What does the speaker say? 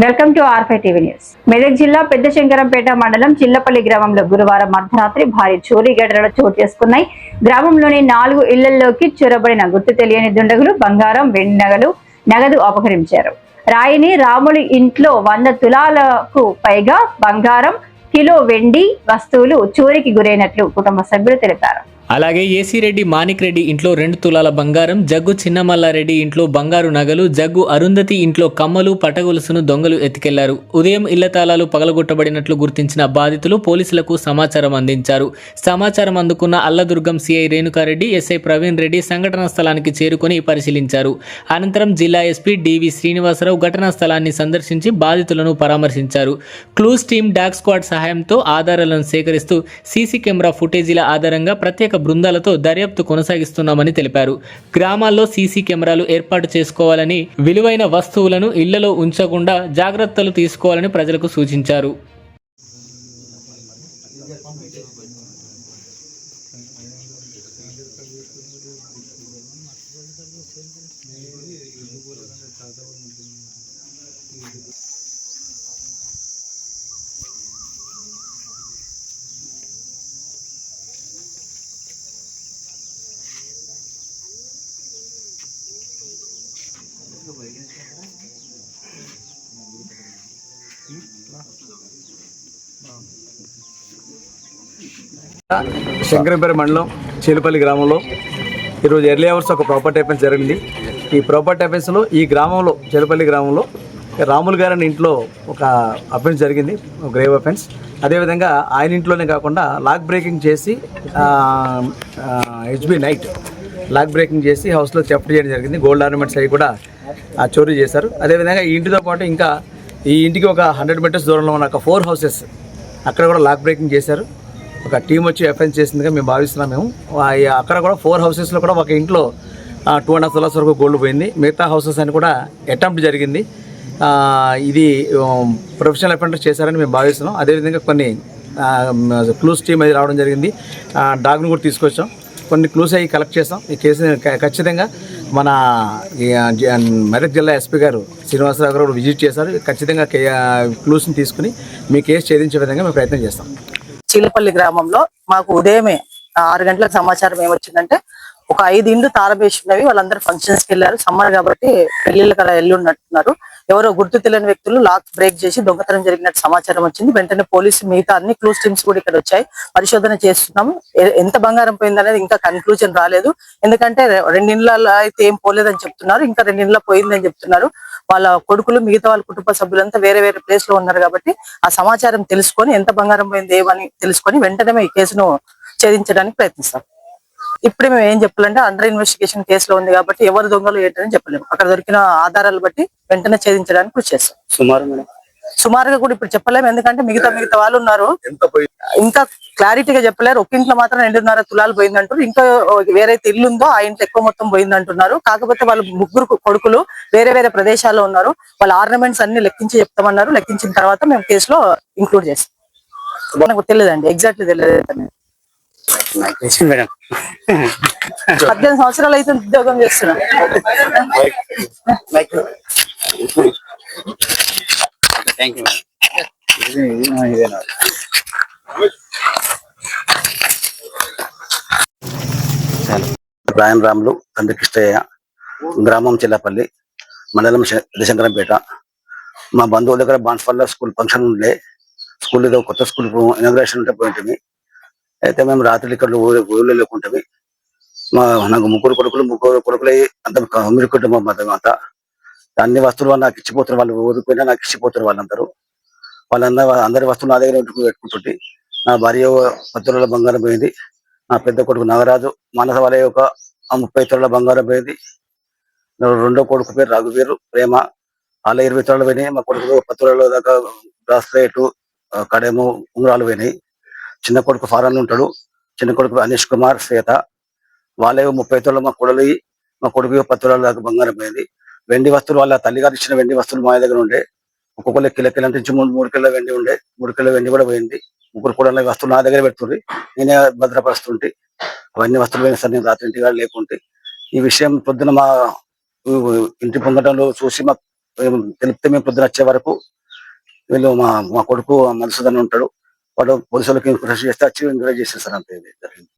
Welcome to R five TV news. Medak జిల్లా పెద్ద శంకరంపేట మండలం చిల్లపల్లి గ్రామంలో గురువారం అర్ధరాత్రి భారీ చోరీ ఘటనలు చోటు చేసుకున్నాయి. గ్రామంలోని 4 ఇళ్లలోకి చొరబడిన గుర్తు తెలియని దుండగులు బంగారం, వెండి నగలు, నగదు అపహరించారు. రాయిని రాములు ఇంట్లో 100 తులాలకు పైగా బంగారం, కిలో వెండి వస్తువులు చోరీకి గురైనట్లు కుటుంబ సభ్యులు తెలిపారు. అలాగే ఏసీ రెడ్డి మాణిక్ రెడ్డి ఇంట్లో 2 తులాల బంగారం, జగ్గు చిన్నమల్లారెడ్డి ఇంట్లో బంగారు నగలు, జగ్గు అరుంధతి ఇంట్లో కమ్మలు, పటగొలుసును దొంగలు ఎత్తుకెళ్లారు. ఉదయం ఇళ్ల తాళాలు పగలగొట్టబడినట్లు గుర్తించిన బాధితులు పోలీసులకు సమాచారం అందించారు. సమాచారం అందుకున్న అల్లదుర్గం సిఐ రేణుకారెడ్డి, ఎస్ఐ ప్రవీణ్ రెడ్డి సంఘటనా స్థలానికి చేరుకొని పరిశీలించారు. అనంతరం జిల్లా ఎస్పీ డివి శ్రీనివాసరావు ఘటనా స్థలాన్ని సందర్శించి బాధితులను పరామర్శించారు. క్లూస్ టీమ్ డాగ్ స్క్వాడ్ సహాయంతో ఆధారాలను సేకరిస్తూ సీసీ కెమెరా ఫుటేజీల ఆధారంగా ప్రత్యేక బృందాలతో దర్యాప్తు కొనసాగిస్తున్నామని తెలిపారు. గ్రామాల్లో సీసీ కెమెరాలు ఏర్పాటు చేసుకోవాలని, విలువైన వస్తువులను ఇళ్లలో ఉంచకుండా జాగ్రత్తలు తీసుకోవాలని ప్రజలకు సూచించారు. శంకరంపేట మండలం చీలపల్లి గ్రామంలో ఈరోజు ఎర్లీ అవర్స్ ఒక ప్రాపర్టీ అఫెన్స్ జరిగింది. ఈ ప్రాపర్టీ అఫెన్స్లో ఈ గ్రామంలో చీలపల్లి గ్రామంలో రాములు గారి ఇంట్లో ఒక అఫెన్స్ జరిగింది, గ్రేవ్ అఫెన్స్. అదేవిధంగా ఆయన ఇంట్లోనే కాకుండా లాక్ బ్రేకింగ్ చేసి హెచ్బి నైట్ లాక్ బ్రేకింగ్ చేసి హౌస్లో థెఫ్ట్ చేయడం జరిగింది. గోల్డ్ ఆర్నమెంట్స్ అవి కూడా చోరీ చేశారు. అదేవిధంగా ఈ ఇంటితో పాటు ఇంకా ఈ ఇంటికి ఒక 100 మీటర్స్ దూరంలో ఉన్న ఒక 4 హౌసెస్ అక్కడ కూడా లాక్ బ్రేకింగ్ చేశారు. ఒక టీం వచ్చి ఎఫెన్స్ చేసిందిగా మేము భావిస్తున్నాం. మేము అక్కడ కూడా 4 హౌసెస్లో కూడా ఒక ఇంట్లో 2.5 తులాస్ వరకు గోల్డ్ పోయింది. మిగతా హౌసెస్ అని కూడా అటెంప్ట్ జరిగింది. ఇది ప్రొఫెషనల్ అఫెండర్స్ చేశారని మేము భావిస్తున్నాం. అదేవిధంగా కొన్ని క్లూస్ టీం అది రావడం జరిగింది. డాగ్ను కూడా తీసుకొచ్చాం. కొన్ని క్లూస్ అవి కలెక్ట్ చేస్తాం. ఈ కేసుని ఖచ్చితంగా మన మెదక్ జిల్లా ఎస్పీ గారు శ్రీనివాసరావు గారు విజిట్ చేశారు. ఖచ్చితంగా క్లూస్ని తీసుకుని మీ కేసు ఛేదించే విధంగా మేము ప్రయత్నం చేస్తాం. చీలపల్లి గ్రామంలో మాకు ఉదయమే 6 గంటలకు సమాచారం ఏమొచ్చిందంటే ఒక 5 ఇండ్లు తారబేసి ఉన్నవి. వాళ్ళందరూ ఫంక్షన్స్కి వెళ్ళారు. సమ్మర్ కాబట్టి పెళ్లిళ్ళకి అలా వెళ్ళున్నట్టున్నారు. ఎవరో గుర్తు తెలియని వ్యక్తులు లాక్ బ్రేక్ చేసి దొంగతనం జరిగినట్టు సమాచారం వచ్చింది. వెంటనే పోలీసు మిగతా అన్ని క్లూస్ టీమ్స్ కూడా ఇక్కడ వచ్చాయి. పరిశోధన చేస్తున్నాము. ఎంత బంగారం పోయిందనేది ఇంకా కన్క్లూజన్ రాలేదు. ఎందుకంటే 2 ఇండ్లలో అయితే ఏం పోలేదని చెప్తున్నారు, ఇంకా 2 ఇండ్ల పోయిందని చెప్తున్నారు. వాళ్ళ కొడుకులు మిగతా వాళ్ళ కుటుంబ సభ్యులంతా వేరే వేరే ప్లేస్ లో ఉన్నారు కాబట్టి ఆ సమాచారం తెలుసుకొని ఎంత బంగారం పోయింది ఏమని తెలుసుకొని వెంటనే ఈ కేసును ఛేదించడానికి ప్రయత్నిస్తాం. ఇప్పుడే మేము ఏం చెప్పాలంటే అండర్ ఇన్వెస్టిగేషన్ కేసులో ఉంది కాబట్టి ఎవరు దొంగలు ఏంటని చెప్పలేము. అక్కడ దొరికిన ఆధారాలు బట్టి వెంటనే ఛేదించడానికి కృషి చేస్తాం. సుమారుగా కూడా ఇప్పుడు చెప్పలేము, ఎందుకంటే మిగతా వాళ్ళు ఉన్నారు. ఇంకా క్లారిటీగా చెప్పలేరు. ఒక ఇంట్లో మాత్రం 2.5 తులాలు పోయిందంటారు. ఇంకా వేరైతే ఇల్లు ఉందో ఆ ఇంట్లో ఎక్కువ మొత్తం పోయిందంటున్నారు. కాకపోతే వాళ్ళు 3 కొడుకులు వేరే వేరే ప్రదేశాల్లో ఉన్నారు. వాళ్ళ ఆర్నమెంట్స్ అన్ని లెక్కించి చెప్తామన్నారు. లెక్కించిన తర్వాత మేము కేసులో ఇంక్లూడ్ చేస్తాం. మనకు తెలియదండి, ఎగ్జాక్ట్లీ తెలియదు. 18 సంవత్సరాలు అయితే ఉద్యోగం చేస్తున్నా. రాయన్ రాములు, తండ్రి కృష్ణయ్య, గ్రామం చిల్లపల్లి, మండలం శంకరంపేట. మా బంధువుల దగ్గర బాన్స్పల్ల స్కూల్ ఫంక్షన్ ఉండే, స్కూల్ ఏదో కొత్త స్కూల్ ఇనాగ్రేషన్ ఉంటే పోయింటివి. అయితే మేము రాత్రి ఇక్కడ ఊళ్ళో లేకుంటే నాకు 3 కొడుకులు అంత మీరు కుటుంబం అంతా అన్ని వస్తువులు నాకు ఇచ్చిపోతారు. వాళ్ళు ఊరిపోయినా నాకు ఇచ్చిపోతారు. వాళ్ళందరూ అందరి వస్తువులు నా దగ్గర పెట్టుకుంటుంటే నా భార్య 10 తులాల బంగారం పోయింది. నా పెద్ద కొడుకు నాగరాజు మానస వాళ్ళ ఒక 30 తులాల బంగారం పోయింది. రెండో కొడుకు పేరు రఘువీరు ప్రేమ, వాళ్ళ 20 తులాలు పోయినాయి. మా కొడుకు 10 తులాల దాకా బ్రాస్లెట్, కడేము, ఉంగరాలు పోయినాయి. చిన్న కొడుకు ఫారెన్ ఉంటాడు. చిన్న కొడుకు అనీష్ కుమార్, శ్వేత, వాళ్ళే 30 తులాలు మా కొడుకు 10 తులాల దాకా బంగారం పోయింది. వెండి వస్తువులు వాళ్ళ తల్లిగారు ఇచ్చిన వెండి వస్తువులు మా దగ్గర ఉండే. ఒక్కొక్కరు కిలో నుంచి 3 కిలో వెండి ఉండే. 3 కిలో వెండి కూడా పోయింది. 3 కూడా వస్తువులు నా దగ్గర పెడుతుంది. నేనే భద్రపరుస్తుంటే అవన్నీ వస్తువులు పోయిన సార్ నేను రాత్రి ఇంటిగా లేకుంటే. ఈ విషయం పొద్దున మా ఇంటి పొంగటంలో చూసి మా తెలిపితే మేము పొద్దున వచ్చే వరకు వీళ్ళు మా కొడుకు మధుసూదన్ ఉంటాడు, వాడు పోలీసులకి ఇన్ఫర్మేషన్ చేస్తే వచ్చి ఎంకరేజ్ చేసేస్తారు అంతే. జరిగింది.